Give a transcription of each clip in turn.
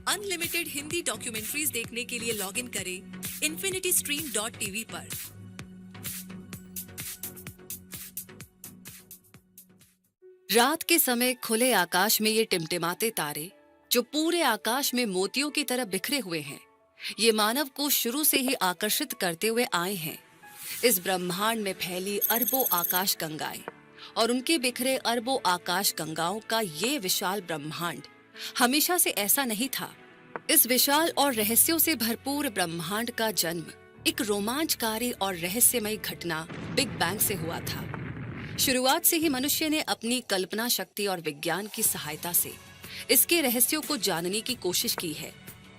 Unlimited Hindi documentaries देखने के लिए लॉगिन करें infinitystream.tv पर। रात के समय खुले आकाश में ये टिमटिमाते तारे जो पूरे आकाश में मोतियों की तरह बिखरे हुए हैं, ये मानव को शुरू से ही आकर्षित करते हुए आए हैं। इस ब्रह्मांड में फैली अरबों आकाश गंगाएं और उनके बिखरे अरबों आकाश गंगाओं का ये विशाल ब्रह्मांड हमेशा से ऐसा नहीं था। इस विशाल और रहस्यों से भरपूर ब्रह्मांड का जन्म एक रोमांचकारी और रहस्यमयी घटना बिग बैंग से हुआ था। शुरुआत से ही मनुष्य ने अपनी कल्पना शक्ति और विज्ञान की सहायता से इसके रहस्यों को जानने की कोशिश की है।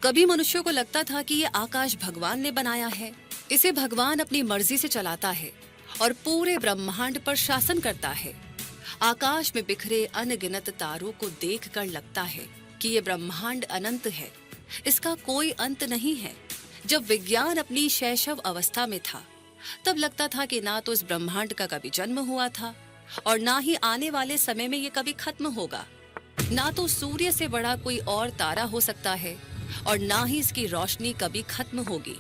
कभी मनुष्यों को लगता था कि ये आकाश भगवान ने बनाया है, इसे भगवान अपनी मर्जी से चलाता है और पूरे ब्रह्मांड पर शासन करता है। आकाश में बिखरे अनगिनत तारों को देखकर लगता है कि ये ब्रह्मांड अनंत है, इसका कोई अंत नहीं है। जब विज्ञान अपनी शैशव अवस्था में था, तब लगता था कि ना तो इस ब्रह्मांड का कभी जन्म हुआ था और ना ही आने वाले समय में ये कभी खत्म होगा। ना तो सूर्य से बड़ा कोई और तारा हो सकता है और ना ही इसकी रोशनी कभी खत्म होगी।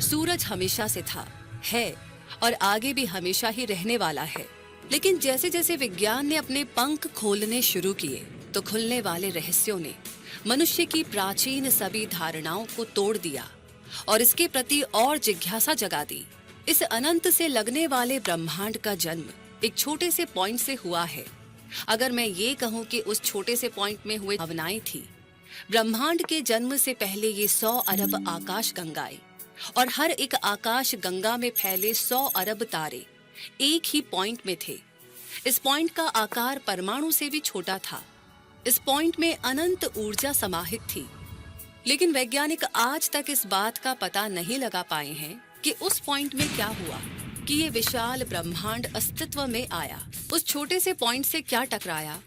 सूरज हमेशा से था, है और आगे भी हमेशा ही रहने वाला है। लेकिन जैसे जैसे विज्ञान ने अपने पंख खोलने शुरू किए, तो खुलने वाले रहस्यों ने मनुष्य की प्राचीन सभी धारणाओं को तोड़ दिया और इसके प्रति और जिज्ञासा जगा दी। इस अनंत से लगने वाले ब्रह्मांड का जन्म एक छोटे से पॉइंट से हुआ है। अगर मैं ये कहूँ कि उस छोटे से पॉइंट में हुए भावनाएं थी, ब्रह्मांड के जन्म से पहले ये 100 अरब आकाश गंगाएं और हर एक आकाश गंगा में फैले 100 अरब तारे एक ही पॉइंट में थे। इस पॉइंट का आकार परमाणु से भी छोटा था। इस पॉइंट में अनंत ऊर्जा समाहित थी। लेकिन वैज्ञानिक आज तक इस बात का पता नहीं लगा पाए हैं कि उस पॉइंट में क्या हुआ कि ये विशाल ब्रह्मांड अस्तित्व में आया। उस छोटे से पॉइंट से क्या टकराया,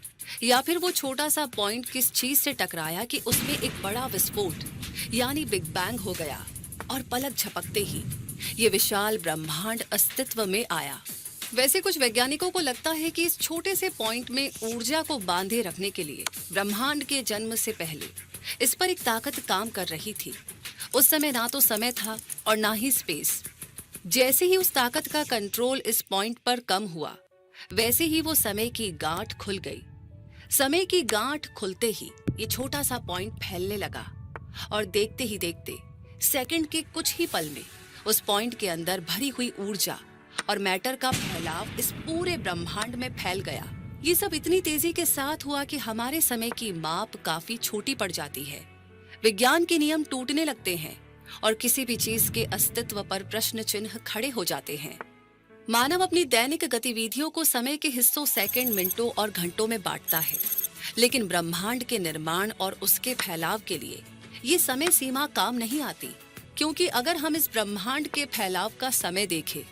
या फिर वो छोटा सा पॉइंट किस चीज से टकराया कि उसमें एक बड़ा विस्फोट यानी बिग बैंग हो गया और पलक झपकते ही ये विशाल ब्रह्मांड अस्तित्व में आया। वैसे कुछ वैज्ञानिकों को लगता है कि इस छोटे से पॉइंट में ऊर्जा को बांधे रखने के लिए ब्रह्मांड के जन्म से पहले इस पर एक ताकत काम कर रही थी। उस समय ना तो समय था और ना ही स्पेस। जैसे ही उस ताकत का कंट्रोल इस पॉइंट पर कम हुआ, वैसे ही वो समय की गांठ खुल गई। समय की गांठ खुलते ही ये छोटा सा पॉइंट फैलने लगा और देखते ही देखते सेकंड के कुछ ही पल में उस पॉइंट के अंदर भरी हुई ऊर्जा और मैटर का फैलाव इस पूरे ब्रह्मांड में फैल गया। ये सब इतनी तेजी के साथ हुआ कि हमारे समय की माप काफी छोटी पड़ जाती है। विज्ञान के नियम टूटने लगते हैं और किसी भी चीज के अस्तित्व पर प्रश्न चिन्ह खड़े हो जाते हैं। मानव अपनी दैनिक गतिविधियों को समय के हिस्सों, सेकंड, मिनटों और घंटों में बांटता है, लेकिन ब्रह्मांड के निर्माण और उसके फैलाव के लिए ये समय सीमा काम नहीं आती। क्योंकि अगर हम इस ब्रह्मांड के फैलाव का समय देखें,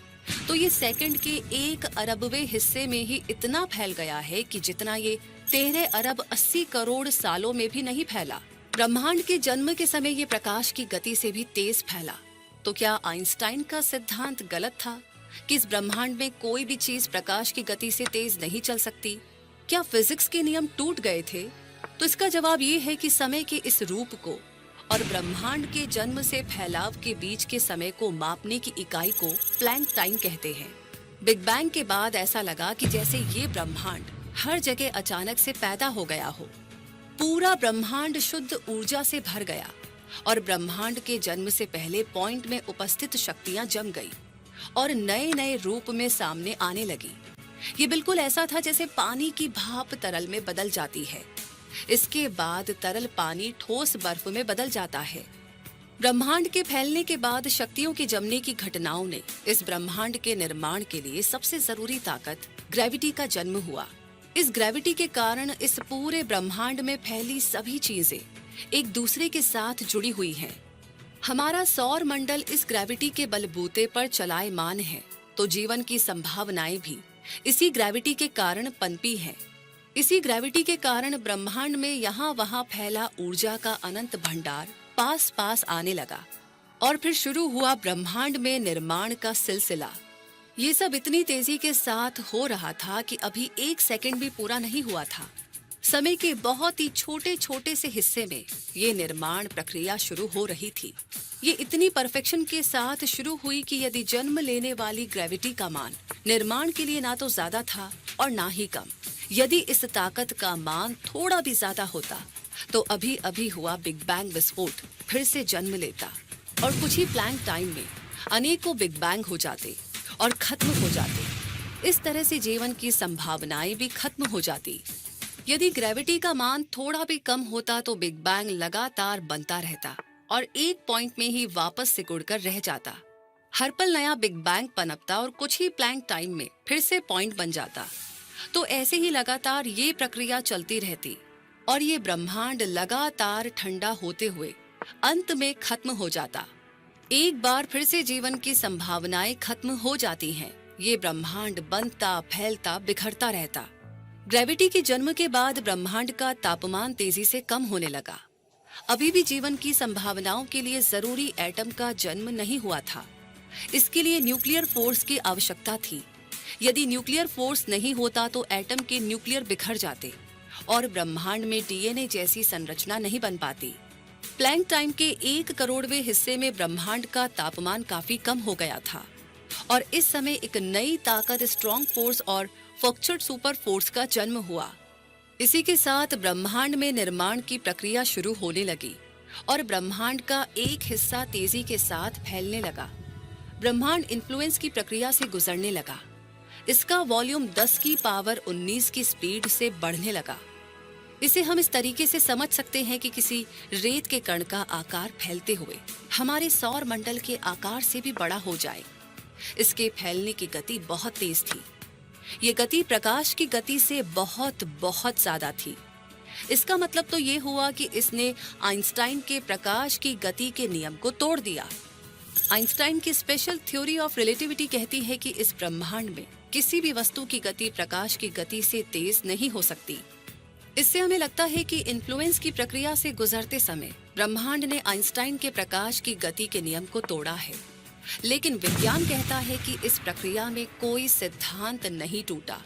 तो ये सेकंड के 1 अरबवें हिस्से में ही इतना फैल गया है कि जितना ये 13 अरब 80 करोड़ सालों में भी नहीं फैला। ब्रह्मांड के जन्म के समय ये प्रकाश की गति से भी तेज फैला। तो क्या आइंस्टाइन का सिद्धांत गलत था कि इस ब्रह्मांड में कोई भी चीज प्रकाश की गति से तेज नहीं चल सकती? क्या फिजिक्स के नियम टूट गए थे? तो इसका जवाब ये है कि समय के इस रूप को और ब्रह्मांड के जन्म से फैलाव के बीच के समय को मापने की इकाई को प्लैंक टाइम कहते हैं। बिग बैंग के बाद ऐसा लगा कि जैसे ये ब्रह्मांड हर जगह अचानक से पैदा हो गया हो। पूरा ब्रह्मांड शुद्ध ऊर्जा से भर गया और ब्रह्मांड के जन्म से पहले पॉइंट में उपस्थित शक्तियां जम गई और नए नए रूप में सामने आने लगी। ये बिल्कुल ऐसा था जैसे पानी की भाप तरल में बदल जाती है। इसके बाद तरल पानी ठोस बर्फ में बदल जाता है। ब्रह्मांड के फैलने के बाद शक्तियों के जमने की घटनाओं ने इस ब्रह्मांड के निर्माण के लिए सबसे जरूरी ताकत ग्रेविटी का जन्म हुआ। इस ग्रेविटी के कारण इस पूरे ब्रह्मांड में फैली सभी चीजें एक दूसरे के साथ जुड़ी हुई हैं। हमारा सौर मंडल इस ग्रेविटी के बलबूते पर चलायमान है, तो जीवन की संभावनाएं भी इसी ग्रेविटी के कारण पनपी हैं। इसी ग्रेविटी के कारण ब्रह्मांड में यहाँ वहाँ फैला ऊर्जा का अनंत भंडार पास पास आने लगा और फिर शुरू हुआ ब्रह्मांड में निर्माण का सिलसिला। ये सब इतनी तेजी के साथ हो रहा था कि अभी 1 सेकंड भी पूरा नहीं हुआ था समय के बहुत ही छोटे छोटे से हिस्से में ये निर्माण प्रक्रिया शुरू हो रही थी। ये इतनी परफेक्शन के साथ शुरू हुई कि यदि जन्म लेने वाली ग्रेविटी का मान निर्माण के लिए ना तो ज्यादा था और ना ही कम, यदि इस ताकत का मान थोड़ा भी ज्यादा होता तो अभी अभी हुआ बिग बैंग विस्फोट फिर से जन्म लेता और कुछ ही प्लैंक टाइम में अनेकों बिग बैंग हो जाते और खत्म हो जाते। इस तरह से जीवन की संभावनाएं भी खत्म हो जाती। यदि ग्रेविटी का मान थोड़ा भी कम होता तो बिग बैंग लगातार बनता रहता और एक पॉइंट में ही वापस सिकुड़कर रह जाता। हर पल नया बिग बैंग पनपता और कुछ ही प्लैंक टाइम में फिर से पॉइंट बन जाता। तो ऐसे ही लगातार ये प्रक्रिया चलती रहती और ये ब्रह्मांड लगातार ठंडा होते हुए अंत में खत्म हो जाता। एक बार फिर से जीवन की संभावनाएं खत्म हो जाती हैं। ये ब्रह्मांड बनता, फैलता, बिखरता रहता। ग्रेविटी के जन्म के बाद ब्रह्मांड का तापमान तेजी से कम होने लगा। अभी भी जीवन की संभावनाओं के लिए जरूरी एटम का जन्म नहीं हुआ था। इसके लिए न्यूक्लियर फोर्स की आवश्यकता थी। यदि न्यूक्लियर फोर्स नहीं होता तो एटम के न्यूक्लियर बिखर जाते और ब्रह्मांड में डीएनए जैसी संरचना नहीं बन पाती। प्लैंक टाइम के 1 करोड़वें हिस्से में ब्रह्मांड का तापमान काफी कम हो गया था और इस समय एक नई ताकत, स्ट्रॉन्ग फोर्स और फॉक्चर्ड सुपर फोर्स का जन्म हुआ। इसी के साथ ब्रह्मांड में निर्माण की प्रक्रिया शुरू होने लगी और ब्रह्मांड का एक हिस्सा तेजी के साथ फैलने लगा। ब्रह्मांड इन्फ्लुएंस की प्रक्रिया से गुजरने लगा। इसका वॉल्यूम 10 की पावर 19 की स्पीड से बढ़ने लगा। इसे हम इस तरीके से समझ सकते हैं कि किसी रेत के कण का आकार फैलते हुए हमारे सौर मंडल के आकार से भी बड़ा हो जाए। इसके फैलने की गति बहुत तेज थी। ये गति प्रकाश की गति से बहुत बहुत ज्यादा थी। इसका मतलब तो ये हुआ कि इसने आइंस्टाइन के प्रकाश की गति के नियम को तोड़ दिया। आइंस्टाइन की स्पेशल थ्योरी ऑफ रिलेटिविटी कहती है कि इस ब्रह्मांड में किसी भी वस्तु की गति प्रकाश की गति से तेज नहीं हो सकती। इससे हमें लगता है कि इन्फ्लुएंस की प्रक्रिया से गुजरते समय ब्रह्मांड ने आइंस्टाइन के प्रकाश की गति के नियम को तोड़ा है। लेकिन विज्ञान कहता है कि इस प्रक्रिया में कोई सिद्धांत नहीं टूटा,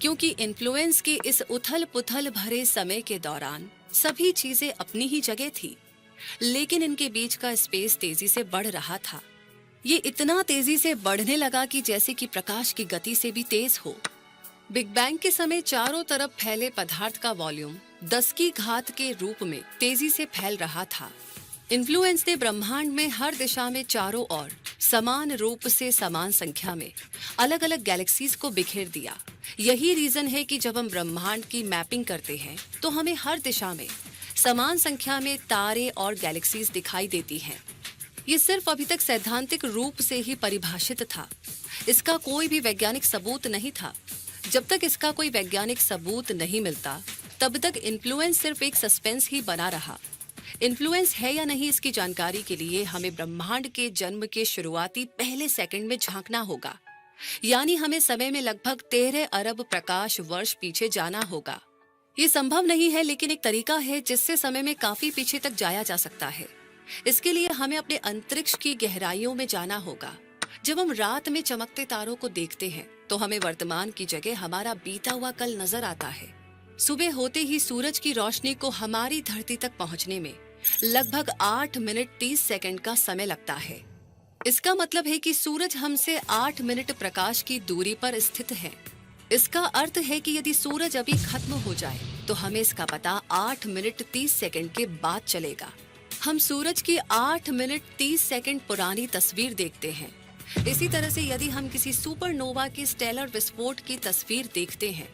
क्योंकि इन्फ्लुएंस के इस उथल पुथल भरे समय के दौरान सभी चीजें अपनी ही जगह थी, लेकिन इनके बीच का स्पेस तेजी से बढ़ रहा था। ये इतना तेजी से बढ़ने लगा कि जैसे कि प्रकाश की गति से भी तेज हो। बिग बैंग के समय चारों तरफ फैले पदार्थ का वॉल्यूम 10 की घात के रूप में तेजी से फैल रहा था। इन्फ्लुएंस ने ब्रह्मांड में हर दिशा में चारों ओर समान रूप से समान संख्या में अलग अलग गैलेक्सीज को बिखेर दिया। यही रीजन है कि जब हम ब्रह्मांड की मैपिंग करते हैं तो हमें हर दिशा में समान संख्या में तारे और गैलेक्सीज दिखाई देती हैं। ये सिर्फ अभी तक सैद्धांतिक रूप से ही परिभाषित था। इसका कोई भी वैज्ञानिक सबूत नहीं था। जब तक इसका कोई वैज्ञानिक सबूत नहीं मिलता तब तक इन्फ्लुएंस सिर्फ एक सस्पेंस ही बना रहा। इन्फ्लुएंस है या नहीं, इसकी जानकारी के लिए हमें ब्रह्मांड के जन्म के शुरुआती पहले सेकंड में झांकना होगा, यानी हमें समय में लगभग 13 अरब प्रकाश वर्ष पीछे जाना होगा। ये संभव नहीं है, लेकिन एक तरीका है जिससे समय में काफी पीछे तक जाया जा सकता है। इसके लिए हमें अपने अंतरिक्ष की गहराइयों में जाना होगा। जब हम रात में चमकते तारों को देखते हैं तो हमें वर्तमान की जगह हमारा बीता हुआ कल नजर आता है। सुबह होते ही सूरज की रोशनी को हमारी धरती तक पहुंचने में लगभग 8 मिनट 30 सेकंड का समय लगता है। इसका मतलब है कि सूरज हमसे 8 मिनट प्रकाश की दूरी पर स्थित है। इसका अर्थ है कि यदि सूरज अभी खत्म हो जाए तो हमें इसका पता 8 मिनट 30 सेकंड के बाद चलेगा। हम सूरज की 8 मिनट 30 सेकंड पुरानी तस्वीर देखते हैं। इसी तरह से यदि हम किसी सुपरनोवा के स्टेलर विस्फोट की तस्वीर देखते हैं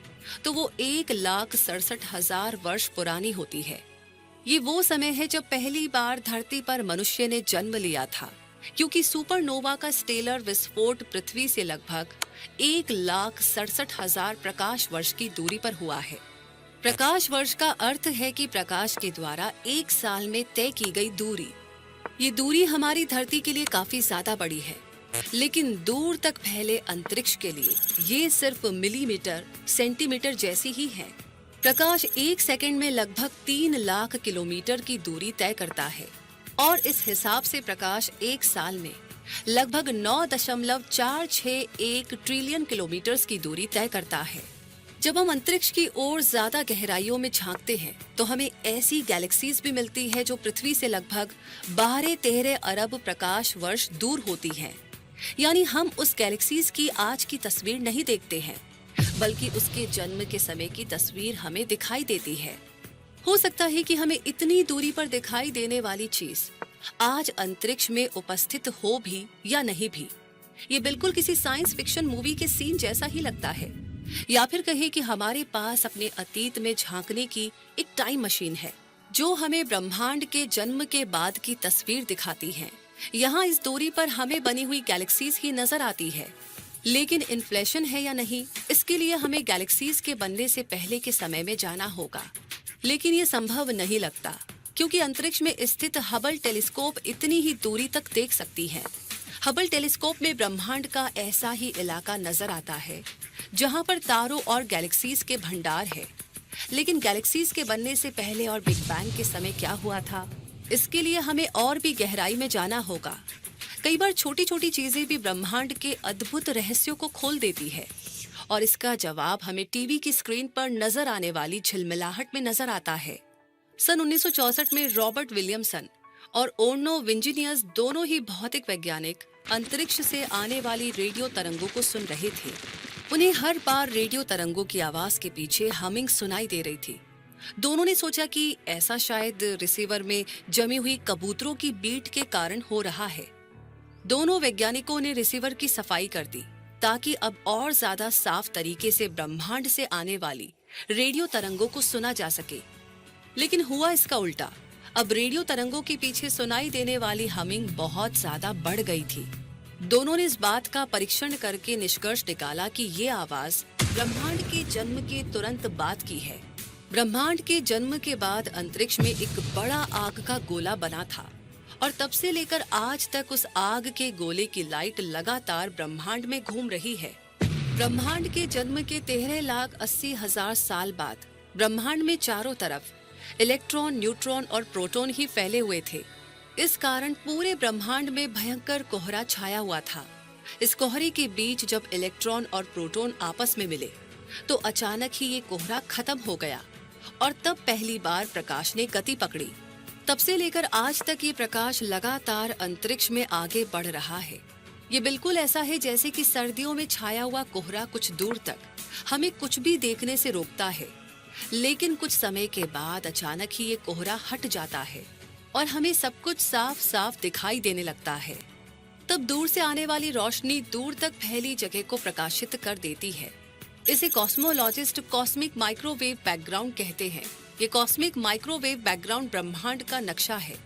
तो वो 1,67,000 वर्ष पुरानी होती है। ये वो समय है जब पहली बार धरती पर मनुष्य ने जन्म लिया था, क्योंकि सुपरनोवा का स्टेलर विस्फोट पृथ्वी से लगभग 1,67,000 प्रकाश वर्ष की दूरी पर हुआ है। प्रकाश वर्ष का अर्थ है कि प्रकाश के द्वारा एक साल में तय की गई दूरी। ये दूरी हमारी धरती के लिए काफी ज्यादा बड़ी है, लेकिन दूर तक फैले अंतरिक्ष के लिए ये सिर्फ मिलीमीटर, सेंटीमीटर जैसी ही है। प्रकाश एक सेकंड में लगभग 3 लाख किलोमीटर की दूरी तय करता है और इस हिसाब से प्रकाश एक साल में लगभग 9.461 ट्रिलियन किलोमीटर की दूरी तय करता है। जब हम अंतरिक्ष की ओर ज्यादा गहराइयों में झांकते हैं तो हमें ऐसी गैलेक्सीज भी मिलती है जो पृथ्वी से लगभग 12-13 अरब प्रकाश वर्ष दूर होती हैं। यानी हम उस गैलेक्सीज की आज की तस्वीर नहीं देखते हैं, बल्कि उसके जन्म के समय की तस्वीर हमें दिखाई देती है। हो सकता है कि हमें इतनी दूरी पर दिखाई देने वाली चीज आज अंतरिक्ष में उपस्थित हो भी या नहीं भी। ये बिल्कुल किसी साइंस फिक्शन मूवी के सीन जैसा ही लगता है, या फिर कहे कि हमारे पास अपने अतीत में झांकने की एक टाइम मशीन है जो हमें ब्रह्मांड के जन्म के बाद की तस्वीर दिखाती है। यहाँ इस दूरी पर हमें बनी हुई गैलेक्सीज ही नजर आती है, लेकिन इन्फ्लेशन है या नहीं, इसके लिए हमें गैलेक्सीज के बनने से पहले के समय में जाना होगा। लेकिन ये संभव नहीं लगता, क्योंकि अंतरिक्ष में स्थित हबल टेलीस्कोप इतनी ही दूरी तक देख सकती है। हबल टेलीस्कोप में ब्रह्मांड का ऐसा ही इलाका नजर आता है जहां पर तारों और गैलेक्सीज के भंडार है। लेकिन गैलेक्सीज के बनने से पहले और बिग बैंग के समय क्या हुआ था, इसके लिए हमें और भी गहराई में जाना होगा। कई बार छोटी छोटी चीजें भी ब्रह्मांड के अद्भुत रहस्यों को खोल देती है, और इसका जवाब हमें टीवी की स्क्रीन पर नजर आने वाली झिलमिलाहट में नजर आता है। सन 1964 में रॉबर्ट विलियमसन और ओर्नो विंजीनियर्स दोनों ही भौतिक वैज्ञानिक अंतरिक्ष से आने वाली रेडियो तरंगों को सुन रहे थे। उन्हें हर बार रेडियो तरंगों की आवाज के पीछे हमिंग सुनाई दे रही थी। दोनों ने सोचा कि ऐसा शायद रिसीवर में जमी हुई कबूतरों की बीट के कारण हो रहा है। दोनों वैज्ञानिकों ने रिसीवर की सफाई कर दी ताकि अब और ज्यादा साफ तरीके से ब्रह्मांड से आने वाली रेडियो तरंगों को सुना जा सके। लेकिन हुआ इसका उल्टा। अब रेडियो तरंगों के पीछे सुनाई देने वाली हमिंग बहुत ज्यादा बढ़ गई थी। दोनों ने इस बात का परीक्षण करके निष्कर्ष निकाला कि ये आवाज ब्रह्मांड के जन्म के तुरंत बाद की है। ब्रह्मांड के जन्म के बाद अंतरिक्ष में एक बड़ा आग का गोला बना था, और तब से लेकर आज तक उस आग के गोले की लाइट लगातार ब्रह्मांड में घूम रही है। ब्रह्मांड के जन्म के 13,80,000 साल बाद ब्रह्मांड में चारों तरफ इलेक्ट्रॉन, न्यूट्रॉन और प्रोटॉन ही फैले हुए थे। इस कारण पूरे ब्रह्मांड में भयंकर कोहरा छाया हुआ था। इस कोहरे के बीच जब इलेक्ट्रॉन और प्रोटॉन आपस में मिले तो अचानक ही ये कोहरा खत्म हो गया, और तब पहली बार प्रकाश ने गति पकड़ी। तब से लेकर आज तक ये प्रकाश लगातार अंतरिक्ष में आगे बढ़ रहा है। ये बिल्कुल ऐसा है जैसे कि सर्दियों में छाया हुआ कोहरा कुछ दूर तक हमें कुछ भी देखने से रोकता है, लेकिन कुछ समय के बाद अचानक ही ये कोहरा हट जाता है और हमें सब कुछ साफ साफ दिखाई देने लगता है। तब दूर से आने वाली रोशनी दूर तक फैली जगह को प्रकाशित कर देती है। इसे कॉस्मोलॉजिस्ट कॉस्मिक माइक्रोवेव बैकग्राउंड कहते हैं। ये कॉस्मिक माइक्रोवेव बैकग्राउंड ब्रह्मांड का नक्शा है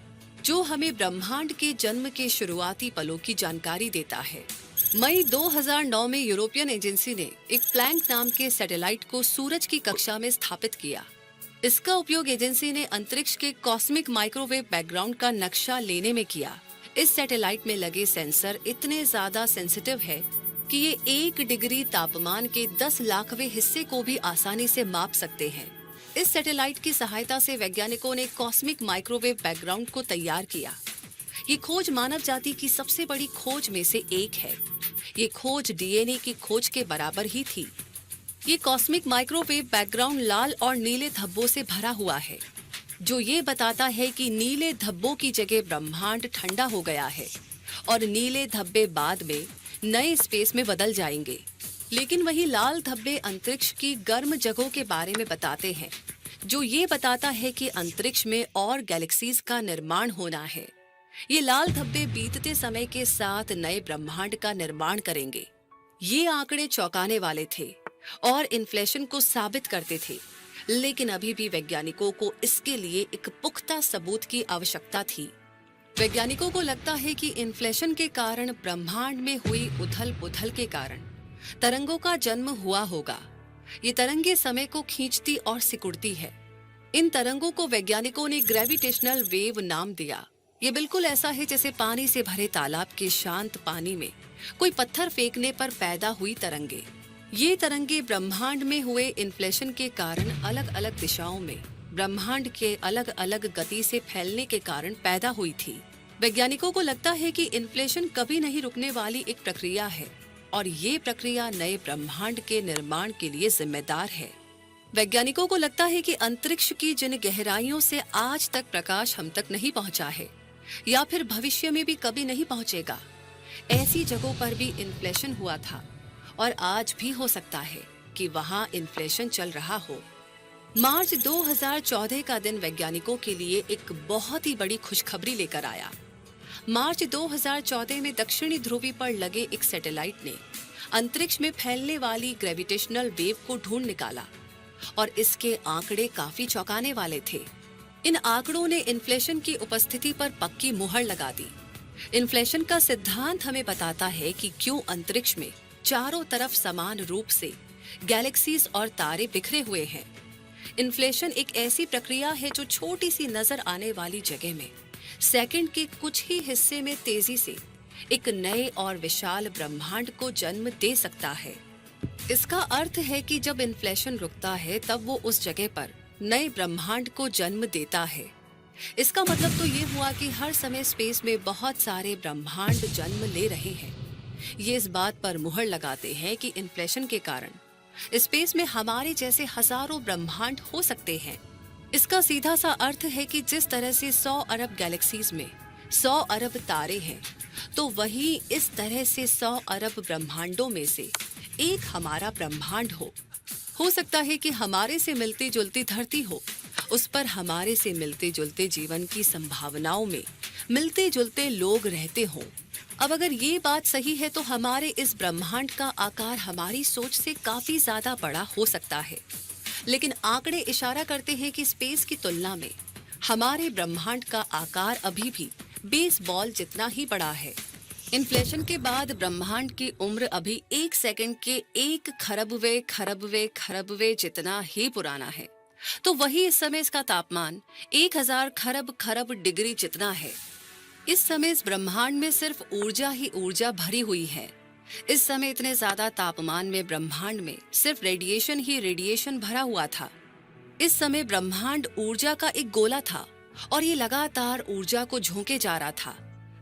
जो हमें ब्रह्मांड के जन्म के शुरुआती पलों की जानकारी देता है। मई 2009 में यूरोपियन एजेंसी ने एक प्लैंक नाम के सैटेलाइट को सूरज की कक्षा में स्थापित किया। इसका उपयोग एजेंसी ने अंतरिक्ष के कॉस्मिक माइक्रोवेव बैकग्राउंड का नक्शा लेने में किया। इस सैटेलाइट में लगे सेंसर इतने ज्यादा सेंसिटिव है कि ये 1 डिग्री तापमान के 10 लाखवें हिस्से को भी आसानी से माप सकते हैं। इस सैटेलाइट की सहायता से वैज्ञानिकों ने कॉस्मिक माइक्रोवेव बैकग्राउंड को तैयार किया। ये खोज मानव जाति की सबसे बड़ी खोज में से एक है। ये खोज डीएनए की खोज के बराबर ही थी। ये कॉस्मिक माइक्रोवेव बैकग्राउंड लाल और नीले धब्बों से भरा हुआ है, जो ये बताता है कि नीले धब्बों की जगह ब्रह्मांड ठंडा हो गया है और नीले धब्बे बाद में नए स्पेस में बदल जाएंगे। लेकिन वही लाल धब्बे अंतरिक्ष की गर्म जगहों के बारे में बताते हैं, जो ये बताता है कि अंतरिक्ष में और गैलेक्सीज का निर्माण होना है। ये लाल धब्बे बीतते समय के साथ नए ब्रह्मांड का निर्माण करेंगे। ये आंकड़े चौंकाने वाले थे और इन्फ्लेशन को साबित करते थे, लेकिन अभी भी वैज्ञानिकों को इसके लिए एक पुख्ता सबूत की आवश्यकता थी। वैज्ञानिकों को लगता है कि इन्फ्लेशन के कारण ब्रह्मांड में हुई उथल-पुथल के कारण तरंगों का जन्म हुआ होगा। ये तरंगे समय को खींचती और सिकुड़ती है। इन तरंगों को वैज्ञानिकों ने ग्रेविटेशनल वेव नाम दिया। ये बिल्कुल ऐसा है जैसे पानी से भरे तालाब के शांत पानी में कोई पत्थर फेंकने पर पैदा हुई तरंगे। ये तरंगे ब्रह्मांड में हुए इन्फ्लेशन के कारण अलग अलग दिशाओं में ब्रह्मांड के अलग अलग गति से फैलने के कारण पैदा हुई थी। वैज्ञानिकों को लगता है कि इन्फ्लेशन कभी नहीं रुकने वाली एक प्रक्रिया है और ये प्रक्रिया नए ब्रह्मांड के निर्माण के लिए जिम्मेदार है। वैज्ञानिकों को लगता है कि अंतरिक्ष की जिन गहराइयों से आज तक प्रकाश हम तक नहीं पहुंचा है या फिर भविष्य में भी कभी नहीं पहुंचेगा, ऐसी जगहों पर भी इन्फ्लेशन हुआ था और आज भी हो सकता है कि वहां इन्फ्लेशन चल रहा हो। मार्च 2014 का दिन वैज्ञानिकों के लिए एक बहुत ही बड़ी खुशखबरी लेकर आया। मार्च 2014 में दक्षिणी ध्रुवी पर लगे एक सैटेलाइट ने अंतरिक्ष में फैलने वाली ग्रेविटेशनल वेव को ढूंढ निकाला और इसके आंकड़े काफी चौंकाने वाले थे। इन आंकड़ों ने इन्फ्लेशन की उपस्थिति पर पक्की मुहर लगा दी। इन्फ्लेशन का सिद्धांत हमें बताता है कि क्यों अंतरिक्ष में चारों तरफ समान रूप से गैलेक्सीज और तारे बिखरे हुए हैं। इन्फ्लेशन एक ऐसी प्रक्रिया है जो छोटी सी नजर आने वाली जगह में सेकंड के कुछ ही हिस्से में तेजी से एक नए और विशाल ब्रह्मांड को जन्म दे सकता है। इसका अर्थ है कि जब इन्फ्लेशन रुकता है तब वो उस जगह पर नए ब्रह्मांड को जन्म देता है। इसका मतलब तो ये हुआ कि हर समय स्पेस में बहुत सारे ब्रह्मांड जन्म ले रहे हैं। ये इस बात पर मुहर लगाते हैं कि इन्फ्लेशन के कारण स्पेस में हमारे जैसे हजारों ब्रह्मांड हो सकते हैं। इसका सीधा सा अर्थ है कि जिस तरह से 100 अरब गैलेक्सीज में 100 अरब तारे हैं, तो वही इस तरह से 100 अरब ब्रह्मांडों में से एक हमारा ब्रह्मांड हो सकता है कि हमारे से मिलती जुलती धरती हो, उस पर हमारे से मिलते जुलते जीवन की संभावनाओं में मिलते जुलते लोग रहते हों। अब अगर ये बात सही है तो हमारे इस ब्रह्मांड का आकार हमारी सोच से काफी ज्यादा बड़ा हो सकता है, लेकिन आंकड़े इशारा करते हैं कि स्पेस की तुलना में हमारे ब्रह्मांड का आकार अभी भी बेसबॉल जितना ही बड़ा है। इन्फ्लेशन के बाद ब्रह्मांड की उम्र अभी 1 सेकंड के 1 खरबवे जितना ही पुराना है, तो वही इस समय इसका तापमान 1000 खरब डिग्री जितना है। इस समय इस ब्रह्मांड में सिर्फ ऊर्जा ही ऊर्जा भरी हुई है। इस समय इतने ज्यादा तापमान में ब्रह्मांड में सिर्फ रेडिएशन ही रेडिएशन भरा हुआ था। इस समय ब्रह्मांड ऊर्जा का एक गोला था और ये लगातार ऊर्जा को झोंके जा रहा था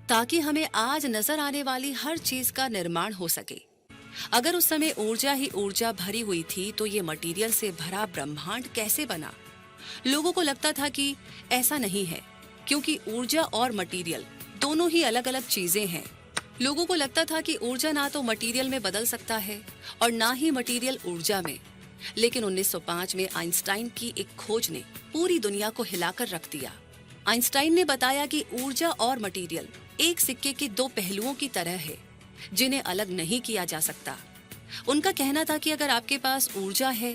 ताकि हमें आज नजर आने वाली हर चीज का निर्माण हो सके। अगर उस समय ऊर्जा ही ऊर्जा भरी हुई थी तो ये मटेरियल से भरा ब्रह्मांड कैसे बना? लोगों को लगता था कि ऐसा नहीं है, क्योंकि ऊर्जा और मटेरियल दोनों ही अलग अलग चीजें हैं। लोगों को लगता था कि ऊर्जा ना तो मटेरियल में बदल सकता है और ना ही मटेरियल ऊर्जा में। लेकिन 1905 में आइंस्टाइन की एक खोज ने पूरी दुनिया को हिलाकर रख दिया। आइंस्टाइन ने बताया कि ऊर्जा और मटेरियल एक सिक्के के 2 पहलुओं की तरह है, जिन्हें अलग नहीं किया जा सकता। उनका कहना था कि अगर आपके पास ऊर्जा है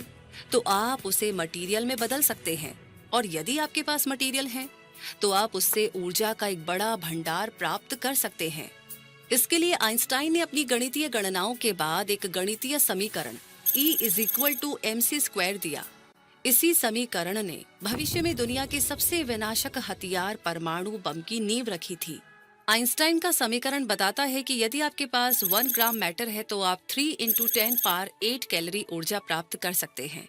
तो आप उसे मटेरियल में बदल सकते हैं, और यदि आपके पास मटेरियल है तो आप उससे ऊर्जा का एक बड़ा भंडार प्राप्त कर सकते हैं। इसके लिए आइंस्टाइन ने अपनी गणितीय गणनाओं के बाद एक गणितीय समीकरण E = mc² दिया। इसी समीकरण ने भविष्य में दुनिया के सबसे विनाशक हथियार परमाणु बम की नींव रखी थी। आइंस्टाइन का समीकरण बताता है कि यदि आपके पास 1 ग्राम मैटर है तो आप 3 × 10⁸ कैलोरी ऊर्जा प्राप्त कर सकते हैं।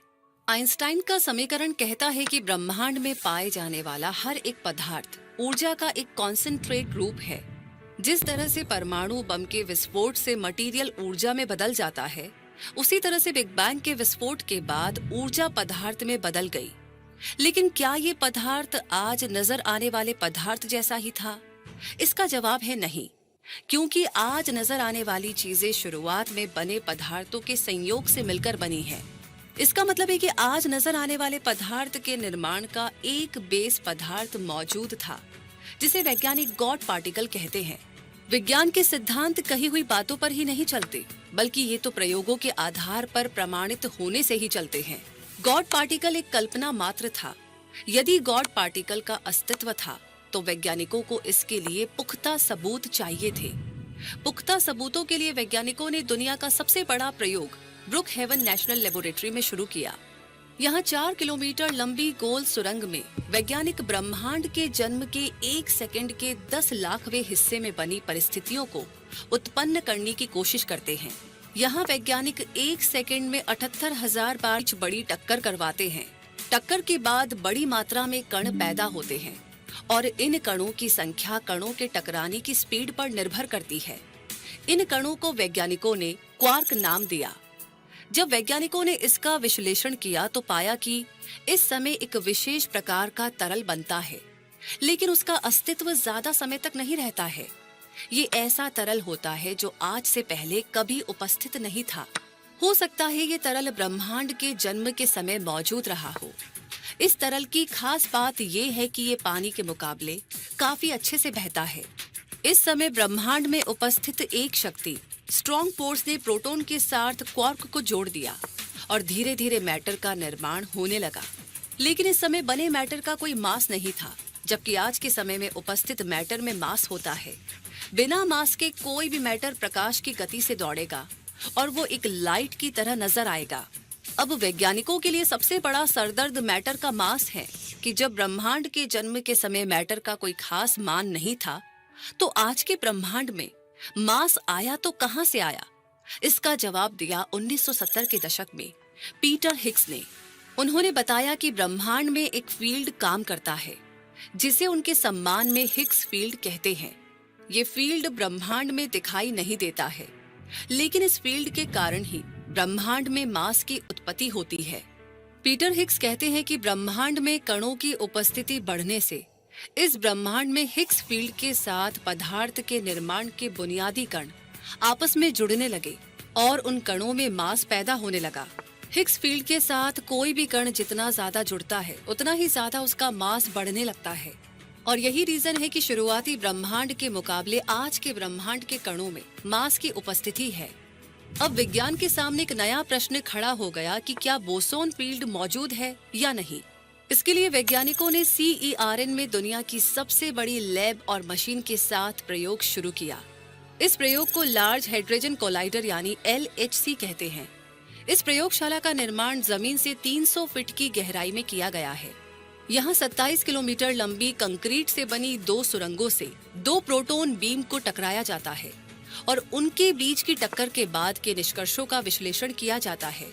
आइंस्टाइन का समीकरण कहता है कि ब्रह्मांड में पाए जाने वाला हर एक पदार्थ ऊर्जा का एक कॉन्सेंट्रेट रूप है। जिस तरह से परमाणु बम के विस्फोट से मटेरियल ऊर्जा में बदल जाता है, उसी तरह से बिग बैंग के विस्फोट के बाद ऊर्जा पदार्थ में बदल गई। लेकिन क्या ये पदार्थ आज नजर आने वाले पदार्थ जैसा ही था? इसका जवाब है नहीं, क्योंकि आज नजर आने वाली चीजें शुरुआत में बने पदार्थों के संयोग से मिलकर बनी है। इसका मतलब है कि आज नजर आने वाले पदार्थ के निर्माण का एक बेस पदार्थ मौजूद था, जिसे वैज्ञानिक गॉड पार्टिकल कहते हैं। विज्ञान के सिद्धांत कही हुई बातों पर ही नहीं चलते, बल्कि ये तो प्रयोगों के आधार पर प्रमाणित होने से ही चलते हैं। गॉड पार्टिकल एक कल्पना मात्र था। यदि गॉड पार्टिकल का अस्तित्व था तो वैज्ञानिकों को इसके लिए पुख्ता सबूत चाहिए थे। पुख्ता सबूतों के लिए वैज्ञानिकों ने दुनिया का सबसे बड़ा प्रयोग ब्रुक हेवन नेशनल लेबोरेटरी में शुरू किया। यहाँ 4 किलोमीटर लंबी गोल सुरंग में वैज्ञानिक ब्रह्मांड के जन्म के 1 सेकंड के 10 लाखवें हिस्से में बनी परिस्थितियों को उत्पन्न करने की कोशिश करते हैं। यहाँ वैज्ञानिक 1 सेकंड में 78,000 बार बड़ी टक्कर करवाते हैं। टक्कर के बाद बड़ी मात्रा में कण पैदा होते हैं और इन कणों की संख्या कणों के टकराने की स्पीड पर निर्भर करती है। इन कणों को वैज्ञानिकों ने क्वार्क नाम दिया। जब वैज्ञानिकों ने इसका विश्लेषण किया तो पाया कि इस समय एक विशेष प्रकार का तरल बनता है, लेकिन उसका अस्तित्व ज्यादा समय तक नहीं रहता है। ये ऐसा तरल होता है जो आज से पहले कभी उपस्थित नहीं था। हो सकता है ये तरल ब्रह्मांड के जन्म के समय मौजूद रहा हो। इस तरल की खास बात ये है कि ये पानी के मुकाबले काफी अच्छे से बहता है। इस समय ब्रह्मांड में उपस्थित एक शक्ति स्ट्रॉन्ग फोर्स ने प्रोटॉन के साथ क्वार्क को जोड़ दिया और धीरे धीरे मैटर का निर्माण होने लगा। लेकिन इस समय बने मैटर का कोई मास नहीं था, जबकि आज के समय में उपस्थित मैटर में मास होता है। बिना मास के कोई भी मैटर प्रकाश की गति से दौड़ेगा और वो एक लाइट की तरह नजर आएगा। अब वैज्ञानिकों के लिए सबसे बड़ा सरदर्द मैटर का मास है कि जब ब्रह्मांड के जन्म के समय मैटर का कोई खास मान नहीं था, तो आज के ब्रह्मांड में मास आया तो कहां से आया? इसका जवाब दिया 1970 के दशक में पीटर हिग्स ने। उन्होंने बताया कि ब्रह्मांड में एक फील्ड काम करता है जिसे उनके सम्मान में हिग्स फील्ड कहते हैं। ये फील्ड ब्रह्मांड में दिखाई नहीं देता है, लेकिन इस फील्ड के कारण ही ब्रह्मांड में मास की उत्पत्ति होती है। पीटर हिग्स कहते हैं कि ब्रह्मांड में कणों की उपस्थिति बढ़ने से इस ब्रह्मांड में हिग्स फील्ड के साथ पदार्थ के निर्माण के बुनियादी कण आपस में जुड़ने लगे और उन कणों में मास पैदा होने लगा। हिग्स फील्ड के साथ कोई भी कण जितना ज्यादा जुड़ता है, उतना ही ज्यादा उसका मास बढ़ने लगता है। और यही रीजन है कि शुरुआती ब्रह्मांड के मुकाबले आज के ब्रह्मांड के कणों में मास की उपस्थिति है। अब विज्ञान के सामने एक नया प्रश्न खड़ा हो गया कि क्या बोसोन फील्ड मौजूद है या नहीं। इसके लिए वैज्ञानिकों ने CERN में दुनिया की सबसे बड़ी लैब और मशीन के साथ प्रयोग शुरू किया। इस प्रयोग को लार्ज हाइड्रोजन कोलाइडर यानी LHC कहते हैं। इस प्रयोगशाला का निर्माण जमीन से 300 फीट की गहराई में किया गया है। यहाँ 27 किलोमीटर लंबी कंक्रीट से बनी 2 सुरंगों से 2 प्रोटॉन बीम को टकराया जाता है और उनके बीच की टक्कर के बाद के निष्कर्षों का विश्लेषण किया जाता है।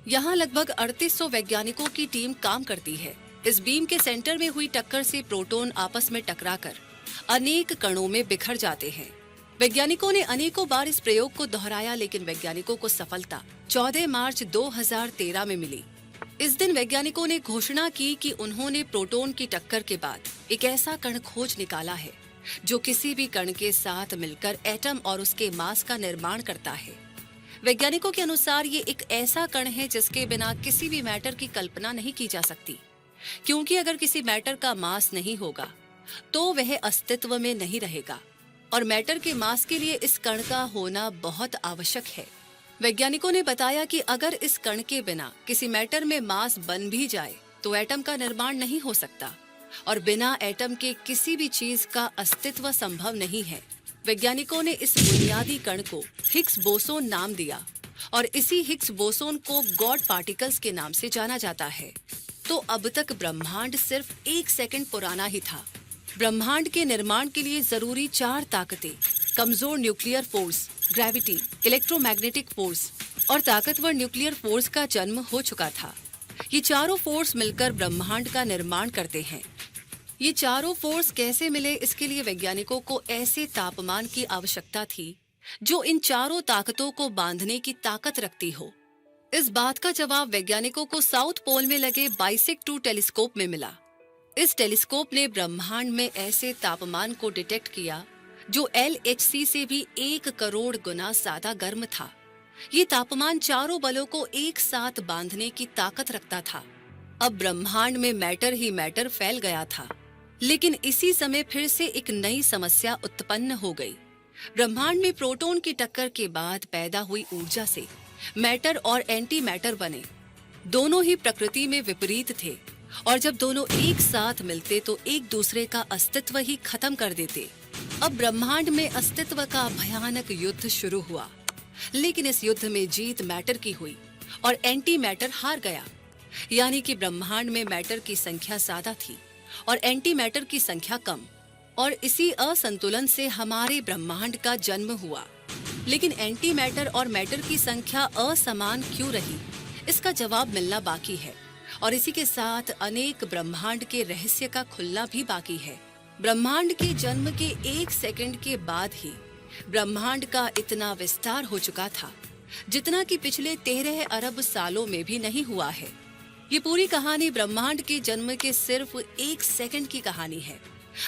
यहाँ लगभग 3800 वैज्ञानिकों की टीम काम करती है। इस बीम के सेंटर में हुई टक्कर से प्रोटॉन आपस में टकराकर अनेक कणों में बिखर जाते हैं। वैज्ञानिकों ने अनेकों बार इस प्रयोग को दोहराया, लेकिन वैज्ञानिकों को सफलता 14 मार्च 2013 में मिली। इस दिन वैज्ञानिकों ने घोषणा की कि उन्होंने प्रोटॉन की टक्कर के बाद एक ऐसा कण खोज निकाला है जो किसी भी कण के साथ मिलकर एटम और उसके मास का निर्माण करता है। वैज्ञानिकों के अनुसार ये एक ऐसा कण है जिसके बिना किसी भी मैटर की कल्पना नहीं की जा सकती, क्योंकि अगर किसी मैटर का मास नहीं होगा तो वह अस्तित्व में नहीं रहेगा और मैटर के मास के लिए इस कण का होना बहुत आवश्यक है। वैज्ञानिकों ने बताया कि अगर इस कण के बिना किसी मैटर में मास बन भी जाए तो एटम का निर्माण नहीं हो सकता और बिना एटम के किसी भी चीज का अस्तित्व संभव नहीं है। वैज्ञानिकों ने इस बुनियादी कण को हिग्स बोसोन नाम दिया और इसी हिग्स बोसोन को गॉड पार्टिकल्स के नाम से जाना जाता है। तो अब तक ब्रह्मांड सिर्फ 1 सेकंड पुराना ही था। ब्रह्मांड के निर्माण के लिए जरूरी 4 ताकतें, कमजोर nuclear force, gravity, electromagnetic force और ताकतवर न्यूक्लियर फोर्स का जन्म हो चुका था। ये चारों फोर्स मिलकर ब्रह्मांड का निर्माण करते हैं। ये चारों फोर्स कैसे मिले, इसके लिए वैज्ञानिकों को ऐसे तापमान की आवश्यकता थी जो इन चारों ताकतों को बांधने की ताकत रखती हो। इस बात का जवाब वैज्ञानिकों को साउथ पोल में लगे बाइसेक 2 टेलीस्कोप में मिला। इस टेलीस्कोप ने ब्रह्मांड में ऐसे तापमान को डिटेक्ट किया जो LHC से भी 1 करोड़ गुना ज्यादा गर्म था। ये तापमान चारों बलों को एक साथ बांधने की ताकत रखता था। अब ब्रह्मांड में मैटर ही मैटर फैल गया था, लेकिन इसी समय फिर से एक नई समस्या उत्पन्न हो गई। ब्रह्मांड में प्रोटॉन की टक्कर के बाद पैदा हुई ऊर्जा से मैटर और एंटी मैटर बने। दोनों ही प्रकृति में विपरीत थे और जब दोनों एक साथ मिलते तो एक दूसरे का अस्तित्व ही खत्म कर देते। अब ब्रह्मांड में अस्तित्व का भयानक युद्ध शुरू हुआ, लेकिन इस युद्ध में जीत मैटर की हुई और एंटी मैटर हार गया। यानी कि ब्रह्मांड में मैटर की संख्या ज्यादा थी और एंटी मैटर की संख्या कम, और इसी असंतुलन से हमारे ब्रह्मांड का जन्म हुआ। लेकिन एंटी मैटर और मैटर की संख्या असमान क्यों रही, इसका जवाब मिलना बाकी है और इसी के साथ अनेक ब्रह्मांड के रहस्य का खुलना भी बाकी है। ब्रह्मांड के जन्म के 1 सेकंड के बाद ही ब्रह्मांड का इतना विस्तार हो चुका था जितना कि पिछले 13 अरब सालों में भी नहीं हुआ है। ये पूरी कहानी ब्रह्मांड के जन्म के सिर्फ 1 सेकंड की कहानी है।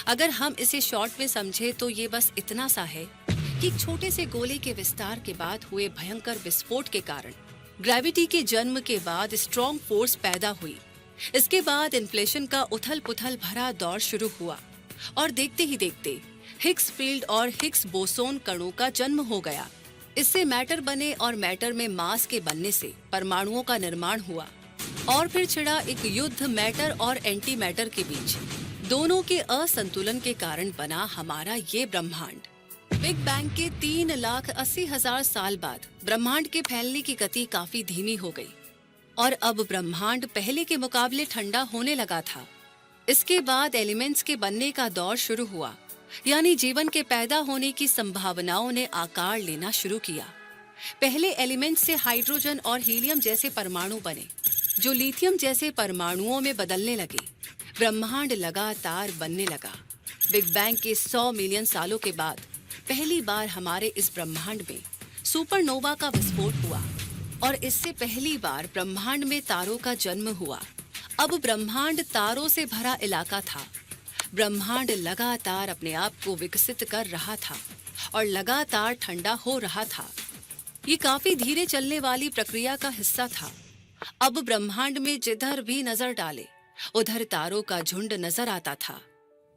अगर हम इसे शॉर्ट में समझे तो ये बस इतना सा है कि एक छोटे से गोले के विस्तार के बाद हुए भयंकर विस्फोट के कारण ग्रेविटी के जन्म के बाद स्ट्रॉन्ग फोर्स पैदा हुई। इसके बाद इन्फ्लेशन का उथल पुथल भरा दौर शुरू हुआ और देखते ही देखते हिग्स फील्ड और हिग्स बोसोन कणों का जन्म हो गया। इससे मैटर बने और मैटर में मास के बनने से परमाणुओं का निर्माण हुआ और फिर छिड़ा एक युद्ध मैटर और एंटी मैटर के बीच। दोनों के असंतुलन के कारण बना हमारा ये ब्रह्मांड। बिग बैंग के 3,80,000 साल बाद ब्रह्मांड के फैलने की गति काफी धीमी हो गई और अब ब्रह्मांड पहले के मुकाबले ठंडा होने लगा था। इसके बाद एलिमेंट्स के बनने का दौर शुरू हुआ, यानी जीवन के पैदा होने की संभावनाओं ने आकार लेना शुरू किया। पहले एलिमेंट से हाइड्रोजन और हीलियम जैसे परमाणु बने, जो लिथियम जैसे परमाणुओं में बदलने लगे। ब्रह्मांड लगातार बनने लगा। बिग बैंग के 100 मिलियन सालों के बाद पहली बार हमारे इस ब्रह्मांड में सुपरनोवा का विस्फोट हुआ और इससे पहली बार ब्रह्मांड में तारों का जन्म हुआ। अब ब्रह्मांड तारों से भरा इलाका था। ब्रह्मांड लगातार अपने आप को विकसित कर रहा था और लगातार ठंडा हो रहा था। ये काफी धीरे चलने वाली प्रक्रिया का हिस्सा था। अब ब्रह्मांड में जिधर भी नजर डाले उधर तारों का झुंड नजर आता था।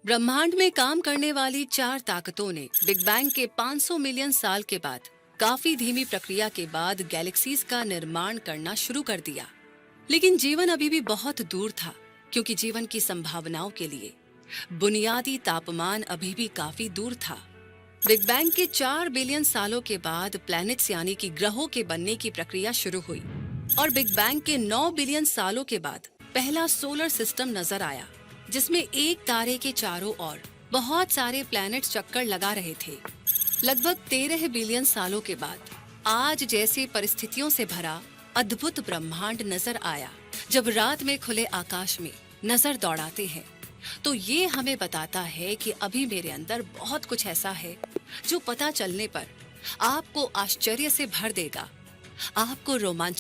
ब्रह्मांड में काम करने वाली 4 ताकतों ने बिग बैंग के 500 मिलियन साल के बाद काफी धीमी प्रक्रिया के बाद गैलेक्सीज का निर्माण करना शुरू कर दिया। लेकिन जीवन अभी भी बहुत दूर था, क्योंकि जीवन की संभावनाओं के लिए बुनियादी तापमान अभी भी काफी दूर था। बिग बैंग के 4 बिलियन सालों के बाद प्लैनेट्स यानी कि ग्रहों के बनने की प्रक्रिया शुरू हुई और बिग बैंग के 9 बिलियन सालों के बाद पहला सोलर सिस्टम नजर आया, जिसमें एक तारे के चारों ओर बहुत सारे प्लैनेट चक्कर लगा रहे थे। लगभग 13 बिलियन सालों के बाद आज जैसी परिस्थितियों से भरा अद्भुत ब्रह्मांड नजर आया। जब रात में खुले आकाश में नजर दौड़ाते हैं तो ये हमें बताता है कि अभी मेरे अंदर बहुत कुछ ऐसा है जो पता चलने पर आपको आश्चर्य से भर देगा, आपको रोमांच